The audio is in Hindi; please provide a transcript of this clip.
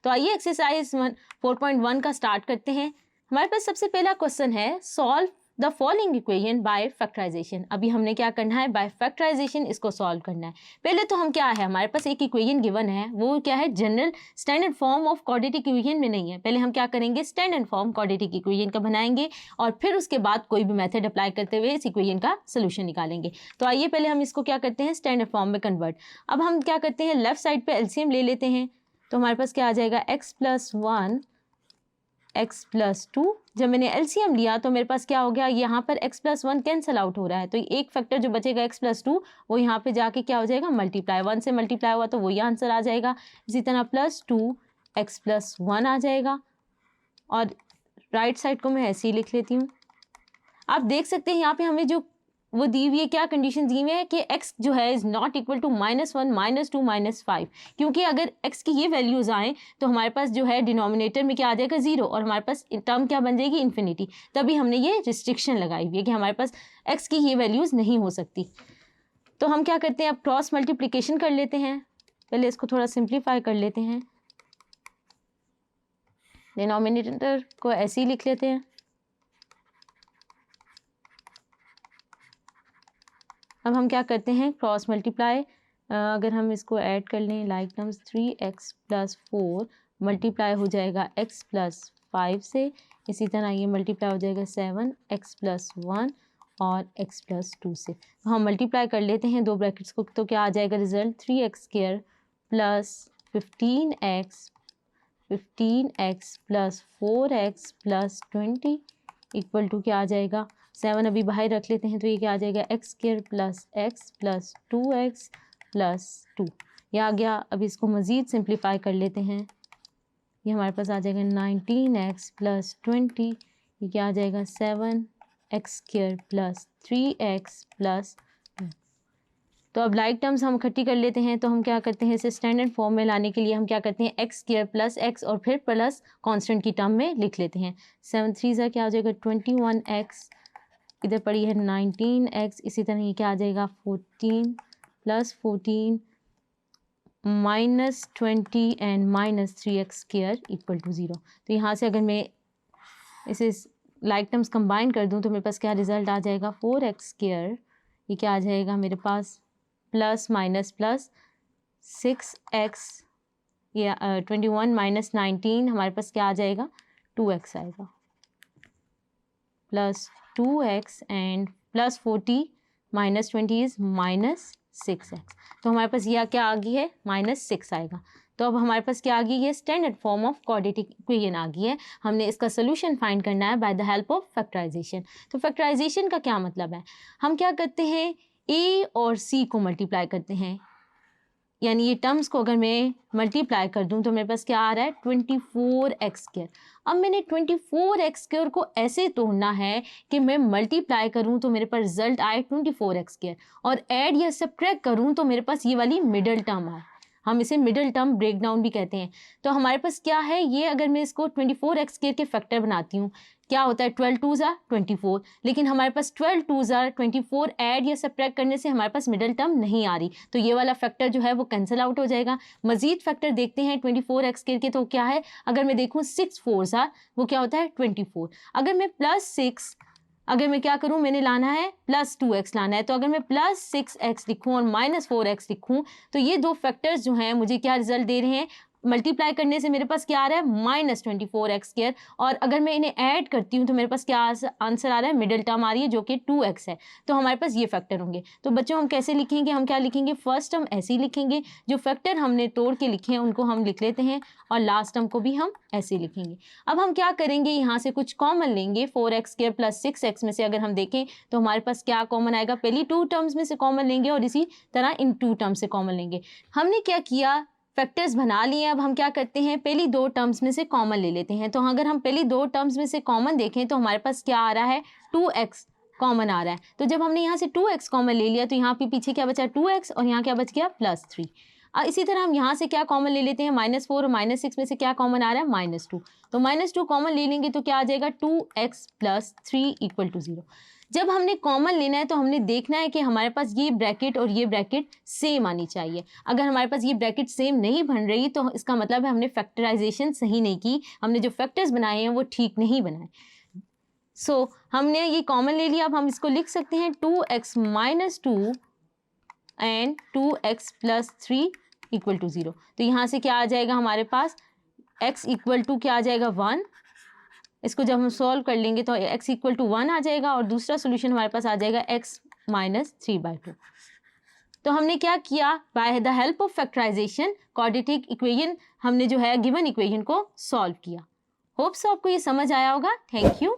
तो आइए एक्सरसाइज 4.1 का स्टार्ट करते हैं। हमारे पास सबसे पहला क्वेश्चन है, solve the following equation by factorisation. अभी हमने क्या करना है, बाय फैक्टराइजेशन इसको सॉल्व करना है। पहले तो हम क्या है, हमारे पास एक इक्वेशन गिवन है, वो क्या है, general standard form of quadratic equation में नहीं है। पहले हम क्या करेंगे, स्टैंडर्ड फॉर्म क्वाड्रेटिक इक्वेशन का बनाएंगे और फिर उसके बाद कोई भी मेथड अप्लाई करते हुए इस इक्वेशन का सोल्यूशन निकालेंगे। तो आइए पहले हम इसको क्या करते हैं, स्टैंडर्ड फॉर्म में कन्वर्ट। अब हम क्या करते हैं, लेफ्ट साइड पे एलसीएम ले लेते हैं। तो हमारे पास क्या आ जाएगा, x+1 x+2। जब मैंने एलसीएम लिया तो मेरे पास क्या हो गया, यहाँ पर x+1 कैंसिल आउट हो रहा है, तो एक फैक्टर जो बचेगा x+2 वो यहाँ पे जाके क्या हो जाएगा, मल्टीप्लाई, 1 से मल्टीप्लाई हुआ तो वही आंसर आ जाएगा। इसी तरह +2 x+1 आ जाएगा और राइट साइड को मैं ऐसे ही लिख लेती हूँ। आप देख सकते हैं यहाँ पे हमें जो वो दी हुई है, क्या कंडीशन दी हुई है कि x जो है इज नॉट इक्वल टू -1 -2 -5, क्योंकि अगर x की ये वैल्यूज आए तो हमारे पास जो है डिनोमिनेटर में क्या आ जाएगा, 0, और हमारे पास टर्म क्या बन जाएगी, इन्फिनिटी। तभी हमने ये रिस्ट्रिक्शन लगाई हुई है कि हमारे पास x की ये वैल्यूज नहीं हो सकती। तो हम क्या करते हैं, अब क्रॉस मल्टीप्लीकेशन कर लेते हैं। पहले इसको थोड़ा सिंप्लीफाई कर लेते हैं, डिनोमिनेटर को ऐसे ही लिख लेते हैं। अब हम क्या करते हैं, क्रॉस मल्टीप्लाई, अगर हम इसको ऐड कर लें लाइक टर्म्स, 3x+4 मल्टीप्लाई हो जाएगा x+5 से। इसी तरह ये मल्टीप्लाई हो जाएगा 7x+1 और x+2 से। तो हम मल्टीप्लाई कर लेते हैं दो ब्रैकेट्स को, तो क्या आ जाएगा result, 3x² + 15x + 4x + 20 equal to क्या आ जाएगा, 7 अभी बाहर रख लेते हैं, तो ये क्या आ जाएगा, x² + x + 2x + 2 ये आ गया। अब इसको मज़ीद सिंप्लीफाई कर लेते हैं, ये हमारे पास आ जाएगा 19x + 20, ये क्या आ जाएगा, 7x² + 3x + 2। तो अब लाइक टर्म्स हम इकट्ठी कर लेते हैं। तो हम क्या करते हैं, इसे स्टैंडर्ड फॉर्म में लाने के लिए हम क्या करते हैं, x² + x और फिर प्लस कांस्टेंट की टर्म में लिख लेते हैं। 7 3 क्या हो जाएगा, 21x, इधर पड़ी है 19x, इसी तरह ये क्या आ जाएगा, 14 + 14 -20 एंड -3x² = 0। तो यहाँ से अगर मैं इसे लाइक टर्म्स कंबाइन कर दूँ तो मेरे पास क्या रिजल्ट आ जाएगा, 4x², ये क्या आ जाएगा मेरे पास, प्लस माइनस प्लस 6x, या 21 - 19 हमारे पास क्या आ जाएगा, 2x आएगा, plus 2x and plus 40 - 20 is -6x। तो हमारे पास यह क्या आ गई है, -6 आएगा। तो अब हमारे पास क्या आ गई है, standard form of quadratic equation आ गई है। हमने इसका सोल्यूशन फाइंड करना है by the help of factorization. तो फैक्टराइजेशन का क्या मतलब है, हम क्या करते हैं, a और c को मल्टीप्लाई करते हैं, यानी ये टर्म्स को अगर मैं मल्टीप्लाई कर दूं तो मेरे पास क्या आ रहा है, 24x²। अब मैंने 24x² को ऐसे तोड़ना है कि मैं मल्टीप्लाई करूं तो मेरे पास रिजल्ट आए 24x², और ऐड या सब्ट्रैक्ट करूं तो मेरे पास ये वाली मिडल टर्म आए। हम इसे मिडल टर्म ब्रेकडाउन भी कहते हैं। तो हमारे पास क्या है, ये अगर मैं इसको 24x² के फैक्टर बनाती हूँ, क्या होता है, 12 2 ज़ा 24, लेकिन हमारे पास 12 2 ज़ा 24 ऐड या सब्ट्रैक्ट करने से हमारे पास मिडल टर्म नहीं आ रही, तो ये वाला फैक्टर जो है वो कैंसिल आउट हो जाएगा। मजीद फैक्टर देखते हैं 24x² के, तो क्या है, अगर मैं देखूँ 6 4 ज़ा वो क्या होता है 24। अगर मैं +6, अगर मैं क्या करूं, मैंने लाना है +2x लाना है, तो अगर मैं +6x लिखूं और -4x लिखूं तो ये दो फैक्टर्स जो हैं मुझे क्या रिजल्ट दे रहे हैं, मल्टीप्लाई करने से मेरे पास क्या आ रहा है, -24x², और अगर मैं इन्हें ऐड करती हूँ तो मेरे पास क्या आंसर आ रहा है, मिडिल टर्म आ रही है जो कि 2x है। तो हमारे पास ये फैक्टर होंगे। तो बच्चों हम कैसे लिखेंगे, हम क्या लिखेंगे, फर्स्ट टर्म ऐसे ही लिखेंगे, जो फैक्टर हमने तोड़ के लिखे हैं उनको हम लिख लेते हैं, और लास्ट टर्म को भी हम ऐसे लिखेंगे। अब हम क्या करेंगे, यहाँ से कुछ कॉमन लेंगे, 4x² + 6x में से अगर हम देखें तो हमारे पास क्या कॉमन आएगा, पहली 2 टर्म्स में से कॉमन लेंगे और इसी तरह इन 2 टर्म्स से कॉमन लेंगे। हमने क्या किया, फैक्टर्स बना लिए। अब हम क्या करते हैं, पहली 2 टर्म्स में से कॉमन ले लेते हैं। तो अगर हम पहली 2 टर्म्स में से कॉमन देखें तो हमारे पास क्या आ रहा है, 2x कॉमन आ रहा है। तो जब हमने यहाँ से 2x कॉमन ले लिया तो यहाँ पे पीछे क्या बचा, 2x, और यहाँ क्या बच गया, +3। इसी तरह हम यहाँ से क्या कॉमन ले लेते हैं, -4 और -6 में से क्या कॉमन आ रहा है, -2। तो -2 कॉमन ले लेंगे तो क्या आ जाएगा, 2x + 3 = 0। जब हमने कॉमन लेना है तो हमने देखना है कि हमारे पास ये ब्रैकेट और ये ब्रैकेट सेम आनी चाहिए। अगर हमारे पास ये ब्रैकेट सेम नहीं बन रही तो इसका मतलब है हमने फैक्टराइजेशन सही नहीं की, हमने जो फैक्टर्स बनाए हैं वो ठीक नहीं बनाए। सो हमने ये कॉमन ले लिया, अब हम इसको लिख सकते हैं 2x minus 2 and 2x plus 3 equal to 0। तो यहाँ से क्या आ जाएगा हमारे पास, x इक्वल टू क्या आ जाएगा 1। इसको जब हम सॉल्व कर लेंगे तो x इक्वल टू 1 आ जाएगा और दूसरा सोल्यूशन हमारे पास आ जाएगा x माइनस 3/2। तो हमने क्या किया, by the help of factorisation quadratic equation हमने जो है गिवन इक्वेशन को सॉल्व किया। होप्स आपको ये समझ आया होगा। Thank you.